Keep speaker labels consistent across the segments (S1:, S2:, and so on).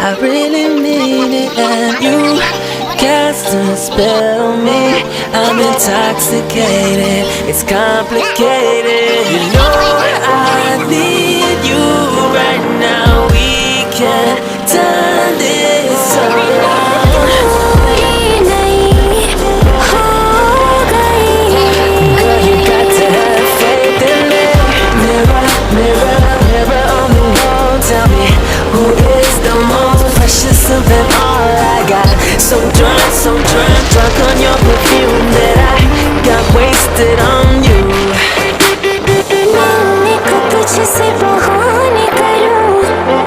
S1: I really mean it. And you cast a spell on me. I'm intoxicated, it's complicated. You know I need you right now. We can turn this around. Girl, you got to have faith in me. Mirror, mirror, mirror on the wall, tell me who is the most precious of them all. I got so drunk on your perfume that I got wasted on you.
S2: मैं को तुझसे बहाने करूं,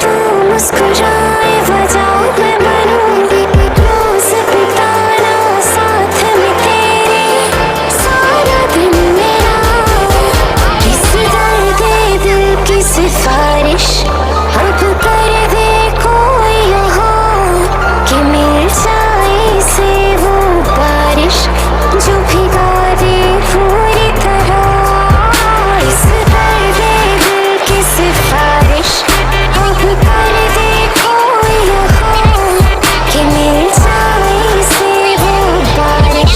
S2: तू मुस्कुराए वजह मैं बनूं, रोज बिताना साथ में तेरे सारा दिन मेरा। किस दर्द दिल की सिफारिश अब कर दे कोई यहाँ, कि मिल जाए से वो बारिश जो भिगा दे पूरी तरह। इस दर्द दिल की सिफारिश अब कर दे कोई यहाँ, कि मिल जाए से वो बारिश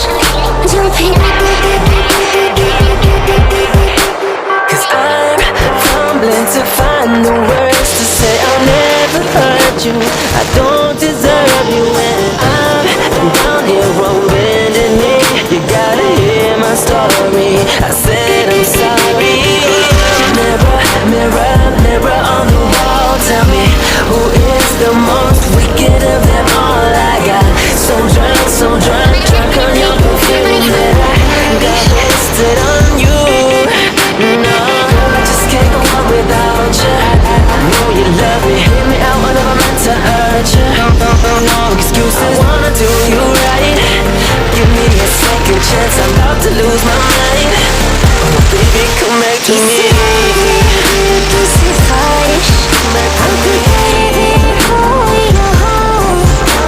S2: जो भिगा दे।
S1: Cause I'm fumbling to find the words to say. I'll never hurt you, I don't deserve you. And I'm down here rolling in me. You gotta hear my story, I said I'm sorry. Mirror, mirror, mirror on the wall, tell me who is the most wicked of them all. I got so drunk on your perfume that I got wasted on you. No, I just can't go on without you. I know you love me, hear me out whenever I'm meant to hurt you. No excuses, I wanna do you right. Give me a second chance, I'm about to lose my mind. Oh baby, come back to me.
S2: की सिफारिश अब कर दे कोई यहाँ,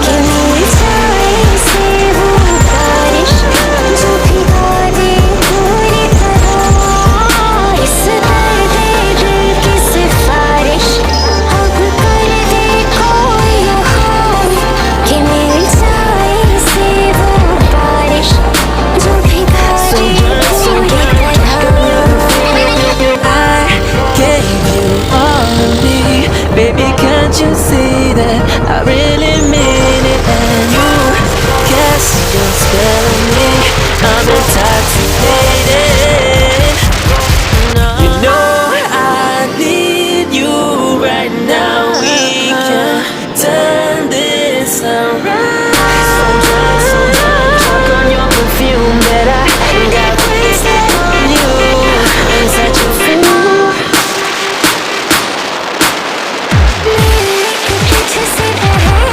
S2: कि मिल जाए से वो बारिश जो भिगा दे पूरी तरह। इस दर्द दिल की सिफारिश अब कर दे कोई यहाँ, कि मिल जाए से वो बारिश जो भिगा दे पूरी तरह।
S1: I gave you all of me, baby, can't you see that I really mean it? And you cast your spell on me, I'm intoxicated. You know I need you right now. We can turn this around. So drunk on your perfume that I got wasted on you. I'm such a fool.
S2: मैं तुझसे बहाने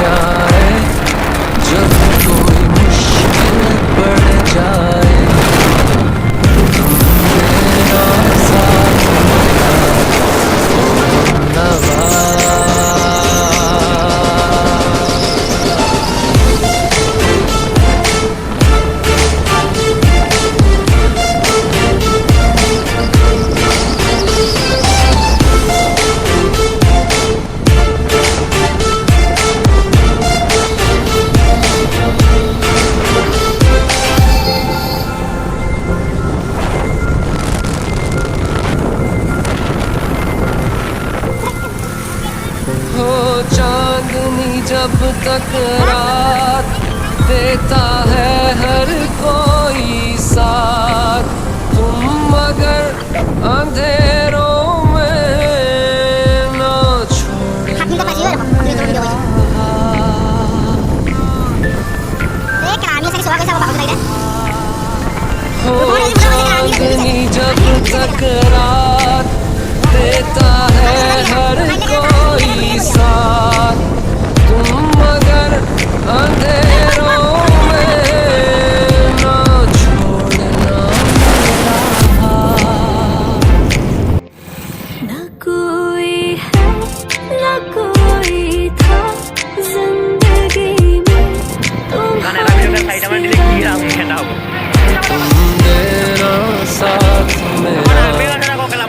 S1: जाए, जब कोई मुश्किल पड़ जाए, तुम मेरा साथ मेरा नवा। हो चांदनी जब तक रात देता है हर कोई साथ, तुम मगर अंधेरों में न छोड़ना मेरा हो चांदनी जब तक रात देता है हर कोई साथ, तुम मगर अंधेरों में न छोड़ना मेरा।
S2: ना कोई है ना कोई था जिंदगी में
S1: तुम मेरा साथ मेरा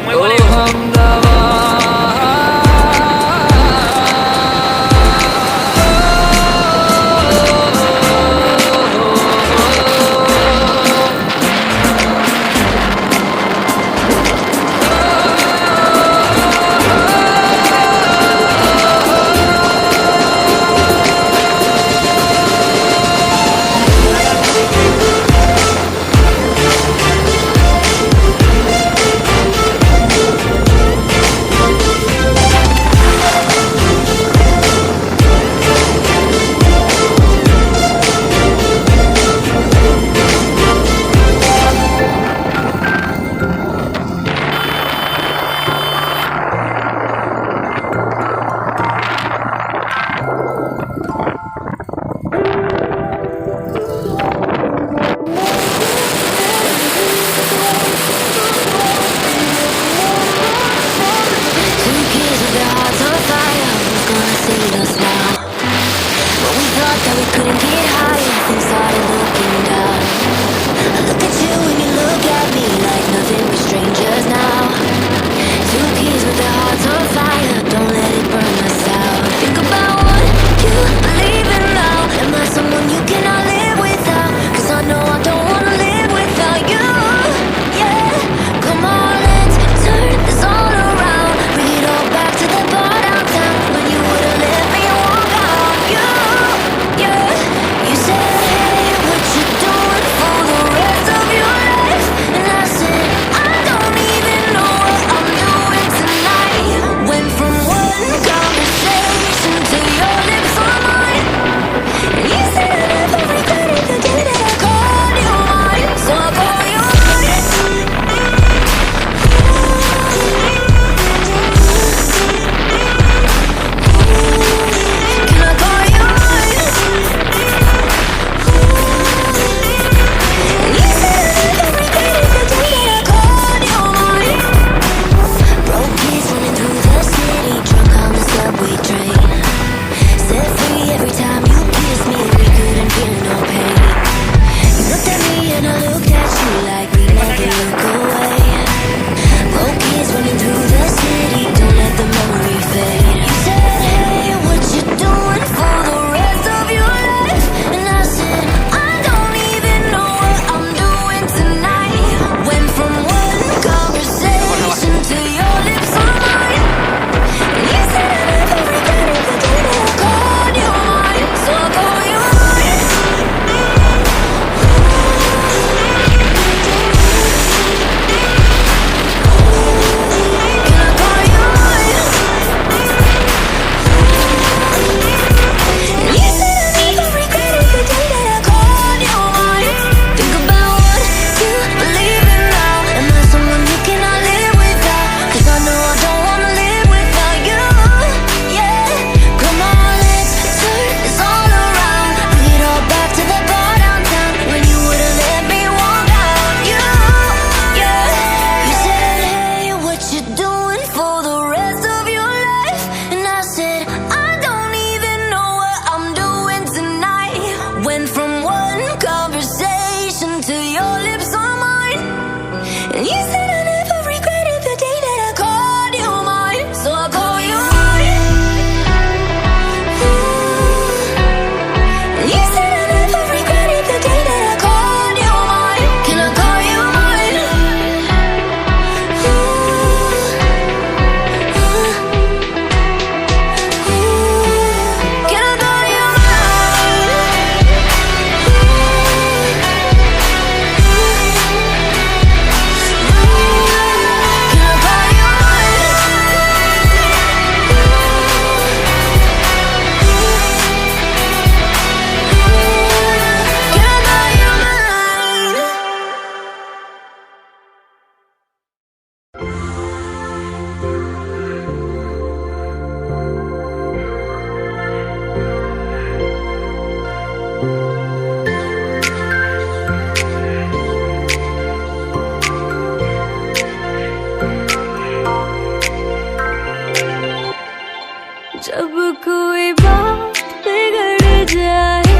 S2: जब कोई बात बिगड़ जाए,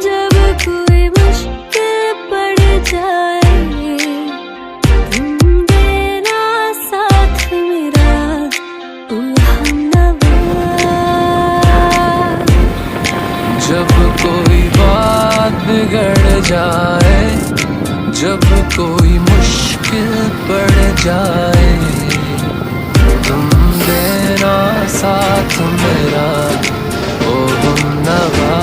S2: जब कोई मुश्किल पड़ जाए, तुम देना साथ मेरा, ओ हमनवा।
S1: जब कोई बात बिगड़ जाए, जब कोई मुश्किल पड़ जाए, तुम देना साथ मेरा, ओ हमनवा।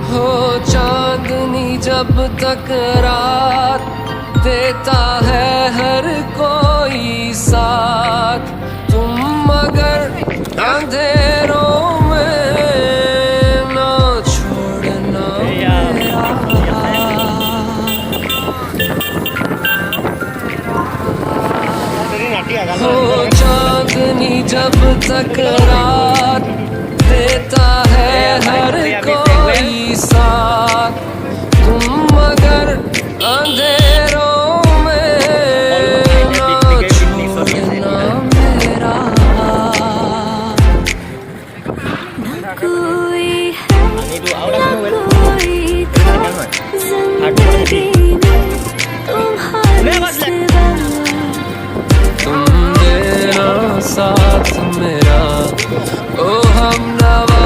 S1: हो चांदनी जब तक रात देता है हर कोई साथ, तुम मगर अंधेरों में ना छोड़ना मेरा। हो चांदनी जब तक रात देता है हर कोई साथ, तुम मगर अंधेरों में ना छोड़ना मेरा।
S2: ना कोई है, ना कोई था जिंदगी में तुम्हारे सिवा।
S1: तुम देना साथ मेरा, ओ हमनवा।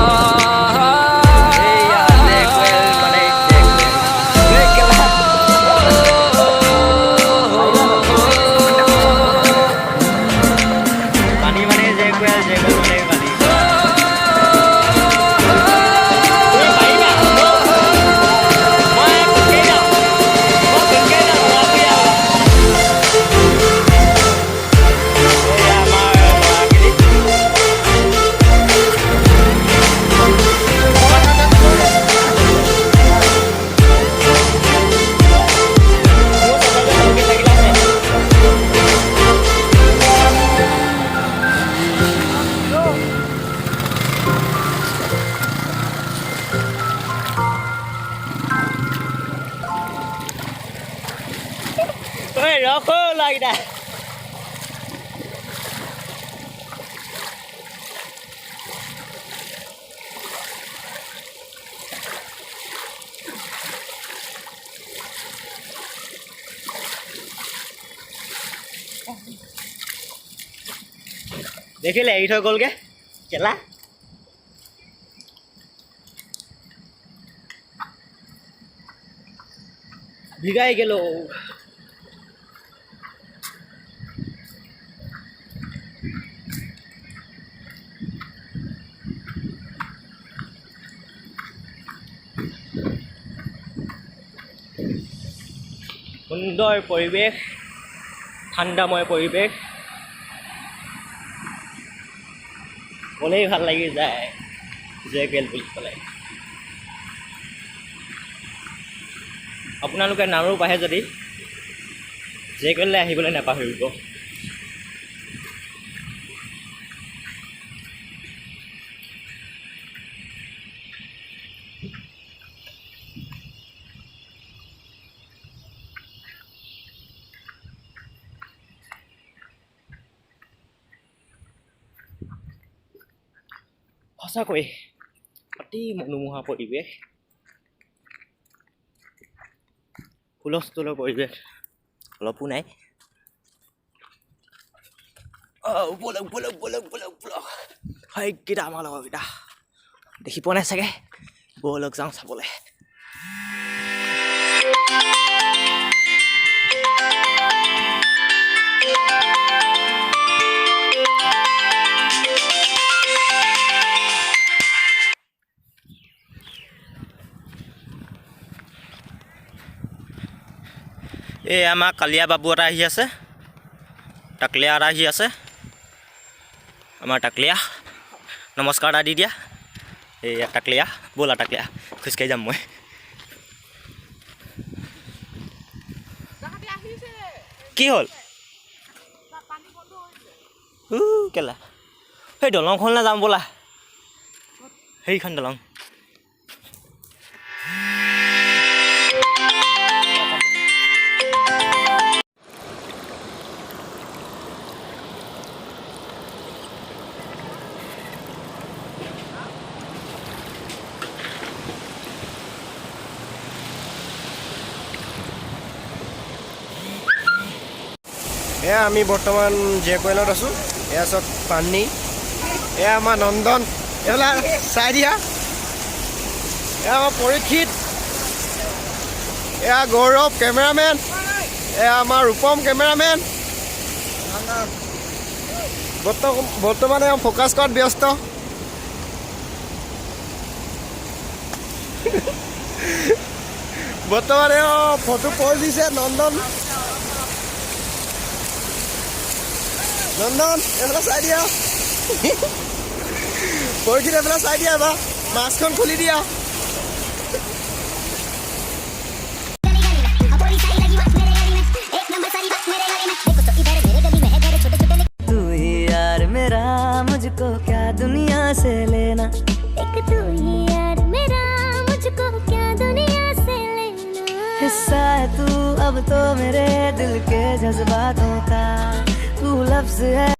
S3: ৰখো লগিটা দেখিলে এৰি থৈ গ'লগে কেলা ভিগাই গেল সুন্দৰ পৰিৱেশ ঠাণ্ডাময় পৰিৱেশ গ'লেই ভাল লাগি যায় জেগেল বুলি ক'লে আপোনালোকে নামৰূপ আহে যদি জেগেললৈ আহিবলৈ নাপাহৰিব সঁচাকৈ অতি মনোমোহা পৰিৱেশ হুলস্থুলৰ পৰিৱেশ অলপো নাই বলক বলক বলক বলক বলক সেইকেইটা আমাৰ লগৰকেইটা দেখি পোৱা নাই চাগে বলক যাওঁ চাবলৈ এই আমাৰ কালিয়া বাবু এটা আহি আছে টাকলিয়া এটা আহি আছে আমাৰ টাকলিয়া নমস্কাৰ এটা দি দিয়া এই টাকলিয়া ব'লা টাকলিয়া খোজকাঢ়ি যাম মই কি হ'ল কেলা সেই দলংখনলৈ যাম ব'লা সেইখন দলং
S4: এয়া আমি বৰ্তমান জেকৱেলত আছোঁ এয়া চব পানী এয়া আমাৰ নন্দন এইবিলাক চাই দিয়া এয়া আমাৰ পৰীক্ষিত এয়া গৌৰৱ কেমেৰামেন এয়া আমাৰ ৰূপম কেমেৰামেন বৰ্তমানে ফ'কাছ কৰাত ব্যস্ত বৰ্তমানে ফটো প'জ দিছে নন্দন নন্দন এইফালে চাই দিয়া পৰীক্ষিত এইফালে চাই দিয়া বা মাছখন খুলি দিয়া
S1: तू ही यार मेरा मुझको क्या दुनिया से लेना
S2: एक तू ही यार मेरा मुझको क्या दुनिया से लेना
S1: हिस्सा है तू अब तो मेरे दिल के जज्बातों का तू लफ्ज है